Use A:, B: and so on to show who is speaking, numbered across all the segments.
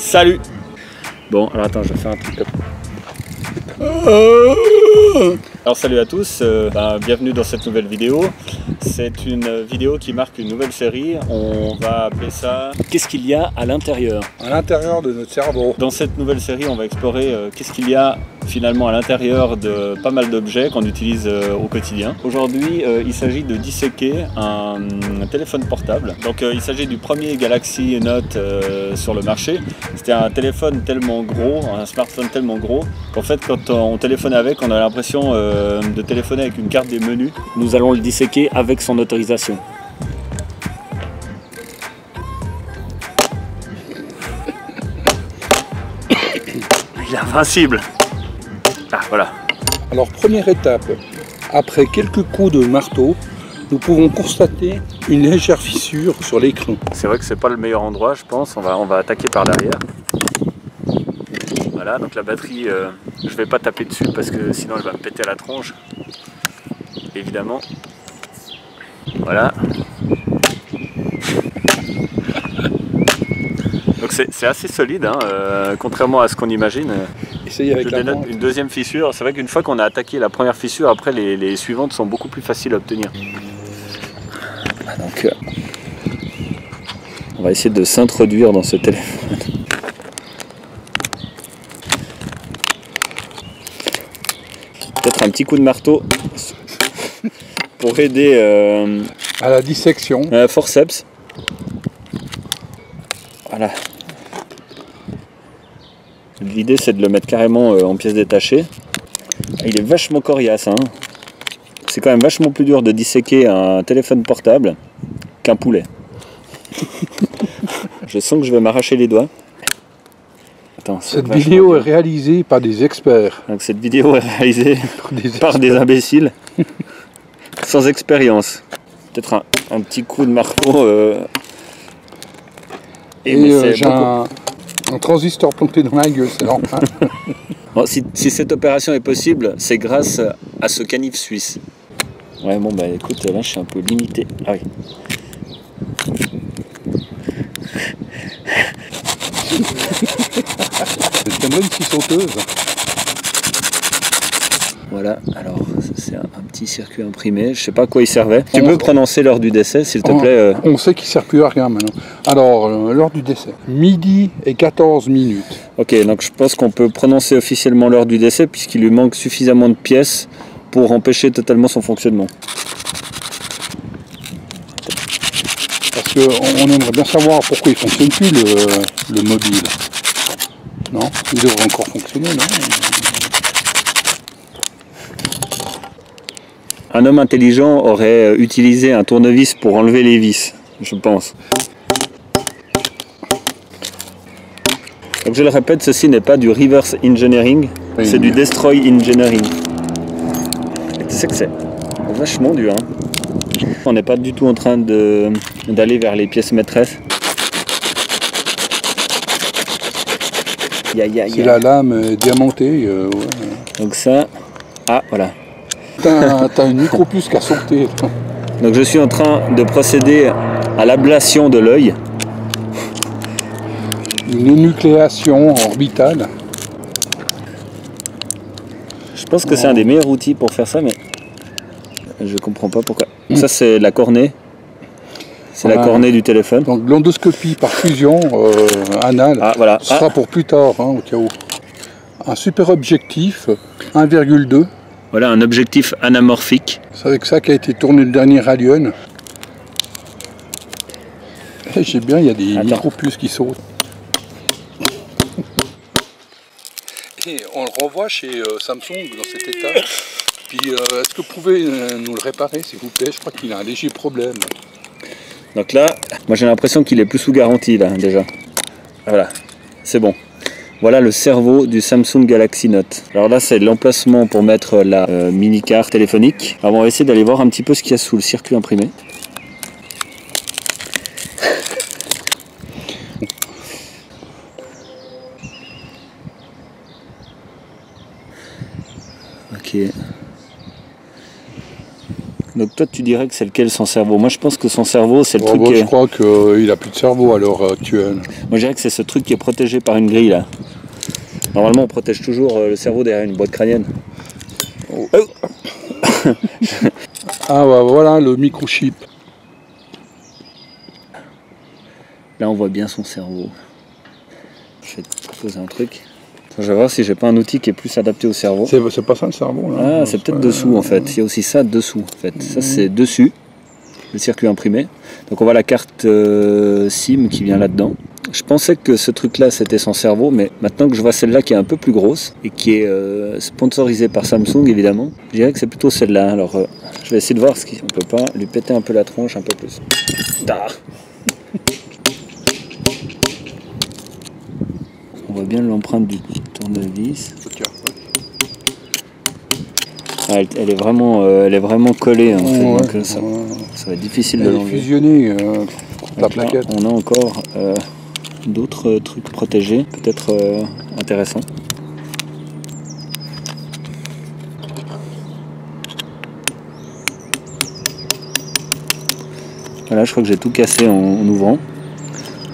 A: Salut. Bon, alors attends, je vais faire un truc. Alors salut à tous, bienvenue dans cette nouvelle vidéo. C'est une vidéo qui marque une nouvelle série. On va appeler ça « Qu'est-ce qu'il y a à l'intérieur ?»
B: À l'intérieur de notre cerveau.
A: Dans cette nouvelle série, on va explorer qu'est-ce qu'il y a finalement à l'intérieur de pas mal d'objets qu'on utilise au quotidien. Aujourd'hui, il s'agit de disséquer un téléphone portable. Donc il s'agit du premier Galaxy Note sur le marché. C'était un téléphone tellement gros, un smartphone tellement gros, qu'en fait quand on téléphone avec, on a l'impression de téléphoner avec une carte des menus. Nous allons le disséquer avec son autorisation. Il est invincible. Ah voilà.
B: Alors première étape, après quelques coups de marteau, nous pouvons constater une légère fissure sur l'écran.
A: C'est vrai que c'est pas le meilleur endroit, je pense. On va attaquer par derrière. Voilà, donc la batterie, je vais pas taper dessus parce que sinon elle va me péter à la tronche. Évidemment. Voilà. Donc c'est assez solide, hein, contrairement à ce qu'on imagine.
B: Essayez avec
A: je dénote une deuxième fissure. C'est vrai qu'une fois qu'on a attaqué la première fissure, après les suivantes sont beaucoup plus faciles à obtenir. Donc, on va essayer de s'introduire dans ce téléphone. Peut-être un petit coup de marteau pour aider
B: à la dissection.
A: Forceps. Voilà. L'idée c'est de le mettre carrément en pièces détachées. Il est vachement coriace, hein. C'est quand même vachement plus dur de disséquer un téléphone portable qu'un poulet. Je sens que je vais m'arracher les doigts. Attends,
B: cette vidéo est réalisée par des experts.
A: Donc cette vidéo est réalisée par des imbéciles sans expérience. Peut-être un petit coup de marteau.
B: Et j'ai un transistor planté dans la gueule, c'est normal.
A: Bon, si cette opération est possible, c'est grâce à ce canif suisse. Ouais, bon, bah écoute, là je suis un peu limité. Ah oui.
B: C'est une bonne scie sauteuse.
A: Voilà, alors c'est un petit circuit imprimé, je sais pas à quoi il servait. Tu peux prononcer l'heure du décès, s'il te plaît
B: On sait qu'il ne sert plus à rien maintenant. Alors, l'heure du décès, midi et 14 minutes.
A: Ok, donc je pense qu'on peut prononcer officiellement l'heure du décès puisqu'il lui manque suffisamment de pièces pour empêcher totalement son fonctionnement.
B: Parce qu'on aimerait bien savoir pourquoi il ne fonctionne plus le mobile. Non, il devrait encore fonctionner, non?
A: Un homme intelligent aurait utilisé un tournevis pour enlever les vis, je pense. Donc je le répète, ceci n'est pas du reverse engineering, oui, c'est du destroy engineering. Et tu sais que c'est vachement dur, hein. On n'est pas du tout en train d'aller vers les pièces maîtresses.
B: Si la lame est diamantée, ouais.
A: Donc ça, ah voilà.
B: T'as une micro-puce qui a sauté.
A: Donc je suis en train de procéder à l'ablation de l'œil.
B: Une énucléation orbitale.
A: Je pense que c'est un des meilleurs outils pour faire ça, mais je comprends pas pourquoi. Ça c'est la cornée. C'est la cornée du téléphone.
B: Donc l'endoscopie par fusion anale,
A: voilà.
B: Ce sera pour plus tard, hein, au cas où. Un super objectif, 1,2.
A: Voilà un objectif anamorphique.
B: C'est avec ça qu'a été tourné le dernier Radion. J'ai bien, il y a des micro-puces qui sautent. Et on le revoit chez Samsung dans cet état. Puis est-ce que vous pouvez nous le réparer s'il vous plaît? Je crois qu'il a un léger problème.
A: Donc là, moi j'ai l'impression qu'il est plus sous garantie là déjà. Voilà, c'est bon. Voilà le cerveau du Samsung Galaxy Note. Alors là c'est l'emplacement pour mettre la mini-carte téléphonique. Alors on va essayer d'aller voir un petit peu ce qu'il y a sous le circuit imprimé. Ok. Donc toi, tu dirais que c'est lequel son cerveau? Moi, je pense que son cerveau, c'est le truc
B: moi,
A: qui
B: je
A: est...
B: crois qu'il a plus de cerveau à l'heure actuelle.
A: Moi, je dirais que c'est ce truc qui est protégé par une grille, là. Normalement, on protège toujours le cerveau derrière une boîte crânienne.
B: Oh. Ah bah voilà, le microchip.
A: Là, on voit bien son cerveau. Je vais te proposer un truc. Je vais voir si j'ai pas un outil qui est plus adapté au cerveau.
B: C'est pas ça le cerveau là?
A: Ah, c'est peut-être dessous en fait. Il y a aussi ça dessous en fait. Ça c'est dessus, le circuit imprimé. Donc on voit la carte SIM qui vient là-dedans. Je pensais que ce truc-là c'était son cerveau, mais maintenant que je vois celle-là qui est un peu plus grosse et qui est sponsorisée par Samsung évidemment, je dirais que c'est plutôt celle-là. Alors je vais essayer de voir ce qu'on peut pas lui péter un peu la tronche un peu plus. Ah. On voit bien l'empreinte du tournevis. Ah, elle est vraiment collée en fait, donc ça va être difficile de l'enlever.
B: Fusionner la plaquette.
A: On a encore d'autres trucs protégés, peut-être intéressants. Voilà, je crois que j'ai tout cassé en ouvrant.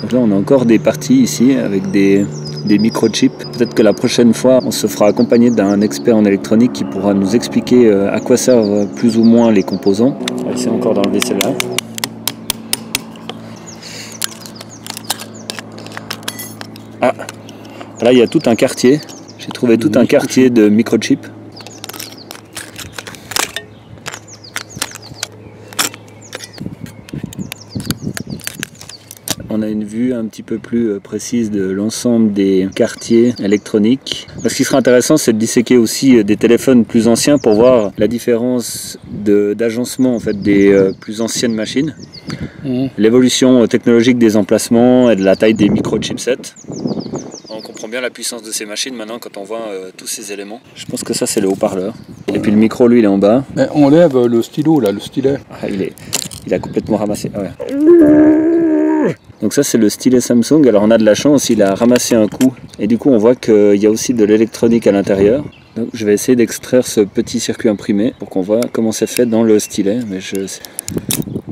A: Donc là, on a encore des parties ici avec des microchips. Peut-être que la prochaine fois, on se fera accompagner d'un expert en électronique qui pourra nous expliquer à quoi servent plus ou moins les composants. On va essayer encore d'enlever celle-là. Ah, là il y a tout un quartier. J'ai trouvé tout un quartier de microchips. On a une vue un petit peu plus précise de l'ensemble des quartiers électroniques. Ce qui sera intéressant, c'est de disséquer aussi des téléphones plus anciens pour voir la différence d'agencement en fait, des plus anciennes machines. L'évolution technologique des emplacements et de la taille des micro-chipsets. On comprend bien la puissance de ces machines maintenant quand on voit tous ces éléments. Je pense que ça c'est le haut-parleur. Et puis le micro, lui, il est en bas.
B: Mais on lève le stylo là, le stylet.
A: Ah, il a complètement ramassé. Ah ouais. Donc ça c'est le stylet Samsung. Alors on a de la chance, il a ramassé un coup. Et du coup on voit qu'il y a aussi de l'électronique à l'intérieur. Donc je vais essayer d'extraire ce petit circuit imprimé pour qu'on voit comment c'est fait dans le stylet. Mais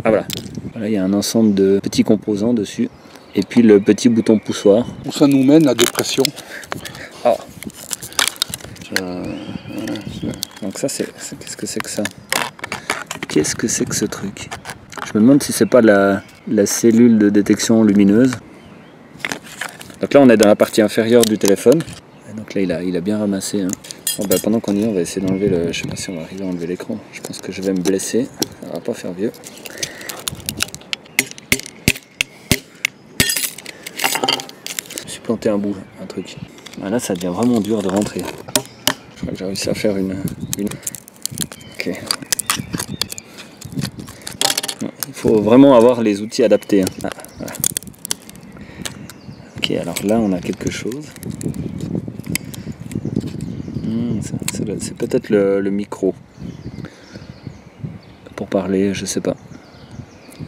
A: ah voilà. Voilà, il y a un ensemble de petits composants dessus. Et puis le petit bouton poussoir.
B: Où ça nous mène, la dépression.
A: Ah. Donc ça qu'est-ce que c'est que ça? Qu'est-ce que c'est que ce truc? Je me demande si c'est pas la cellule de détection lumineuse. Donc là on est dans la partie inférieure du téléphone. Et donc là il a bien ramassé. Hein. Bon, bah, pendant qu'on y est, on va essayer d'enlever le. Je sais pas si on va arriver à enlever l'écran. Je pense que je vais me blesser. Ça va pas faire vieux. Je me suis planté un bout, un truc. Ah, là ça devient vraiment dur de rentrer. Je crois que j'ai réussi à faire une... Ok. Il faut vraiment avoir les outils adaptés. Hein. Ah, voilà. Ok, alors là on a quelque chose. C'est peut-être le micro. Pour parler, je sais pas.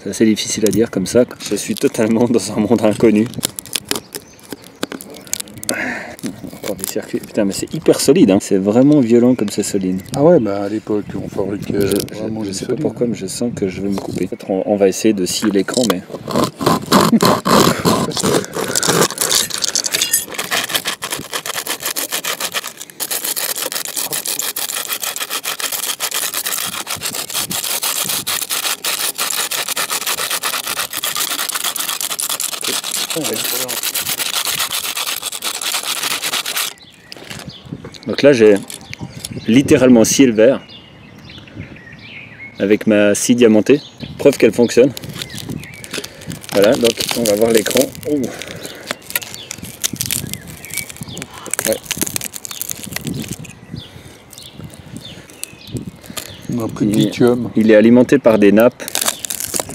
A: C'est assez difficile à dire comme ça. Je suis totalement dans un monde inconnu. Encore des circuits. Putain, mais c'est hyper solide. Hein. C'est vraiment violent comme c'est solide.
B: Ah ouais, bah à l'époque on fabriquait vraiment
A: je sais pas pourquoi, mais je sens que je vais me couper. Peut-être on va essayer de scier l'écran, mais. Donc là j'ai littéralement scié le verre avec ma scie diamantée, preuve qu'elle fonctionne. Voilà, donc on va voir l'écran. Ouais.
B: On a pris de lithium.
A: Il est alimenté par des nappes.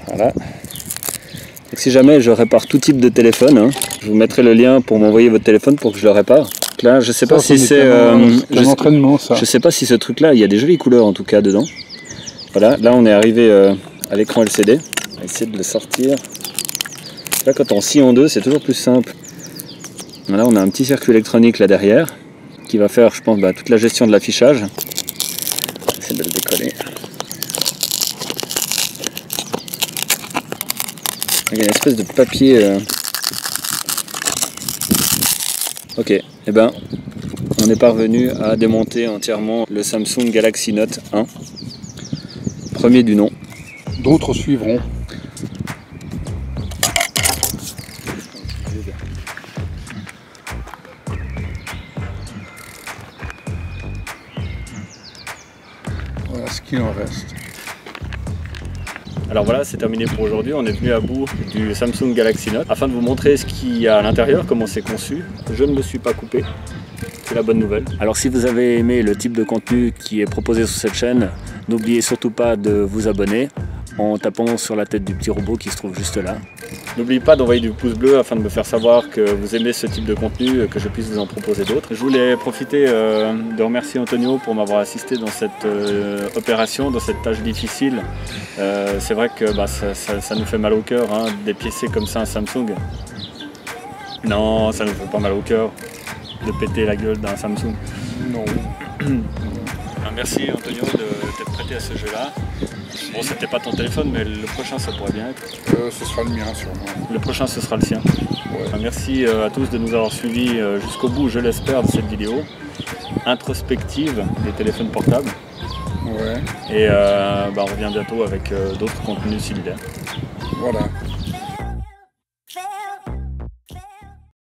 A: Voilà. Donc si jamais je répare tout type de téléphone, hein, je vous mettrai le lien pour m'envoyer votre téléphone pour que je le répare. Donc là, je sais pas si c'est
B: un entraînement, ça.
A: Je sais pas si ce truc-là, il y a des jolies couleurs en tout cas dedans. Voilà, là on est arrivé à l'écran LCD. On va essayer de le sortir. Là, quand on scie en deux, c'est toujours plus simple. Là, on a un petit circuit électronique là derrière qui va faire, je pense, toute la gestion de l'affichage. On va essayer de le décoller. Il y a une espèce de papier. Ok, et ben on est parvenu à démonter entièrement le Samsung Galaxy Note 1. Premier du nom.
B: D'autres suivront. Voilà ce qu'il en reste.
A: Alors voilà, c'est terminé pour aujourd'hui. On est venu à bout du Samsung Galaxy Note afin de vous montrer ce qu'il y a à l'intérieur, comment c'est conçu. Je ne me suis pas coupé, c'est la bonne nouvelle. Alors si vous avez aimé le type de contenu qui est proposé sur cette chaîne, n'oubliez surtout pas de vous abonner en tapant sur la tête du petit robot qui se trouve juste là. N'oubliez pas d'envoyer du pouce bleu afin de me faire savoir que vous aimez ce type de contenu, que je puisse vous en proposer d'autres. Je voulais profiter de remercier Antonio pour m'avoir assisté dans cette opération, dans cette tâche difficile. C'est vrai que ça nous fait mal au cœur, hein, d'épiécer comme ça un Samsung. Non, ça ne nous fait pas mal au cœur de péter la gueule d'un Samsung.
B: Non.
A: Merci Antonio de t'être prêté à ce jeu-là. Bon, c'était pas ton téléphone, mais le prochain ça pourrait bien être.
B: Ce sera le mien sûrement.
A: Le prochain ce sera le sien.
B: Ouais.
A: Merci à tous de nous avoir suivis jusqu'au bout, je l'espère, de cette vidéo introspective des téléphones portables.
B: Ouais.
A: Et on revient bientôt avec d'autres contenus similaires.
B: Voilà.